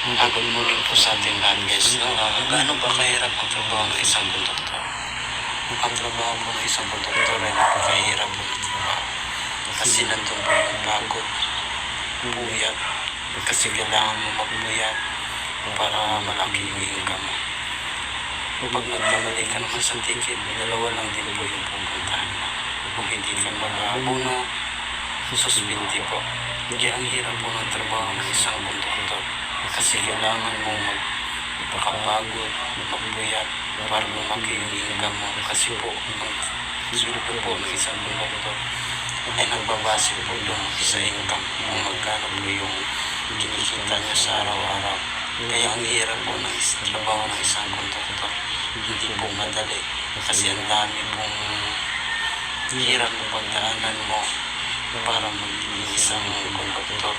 Good morning po sa ating lahat guys. Gaano ba kahirap ang trabaho ng isang konduktor? Ang trabaho po ng isang konduktor ay napakahirap po ng trabaho. Kasi nandun po yung pagod, puyat, kasi kailangan mo magpuyat para malaki yung income mo. Pag nagkamali ka naman sa ticket, dalawa lang din po yung pupuntahan mo. Kung hindi ka mag-abuno, suspindi po. Kaya ang hirap po ng trabaho ng isang konduktor. Kasi kailangan mo magpakapagod, magpuyat para lumaki yung income mo. Kasi po, ang sweldo po ng isang konduktor ay nagbabase po doon sa income kung magkano po yung kinikita niya sa araw-araw. Kaya ang hirap po ng trabaho ng isang konduktor. Hindi po madali kasi ang dami pong hirap na pagdaanan mo para maging isang konduktor.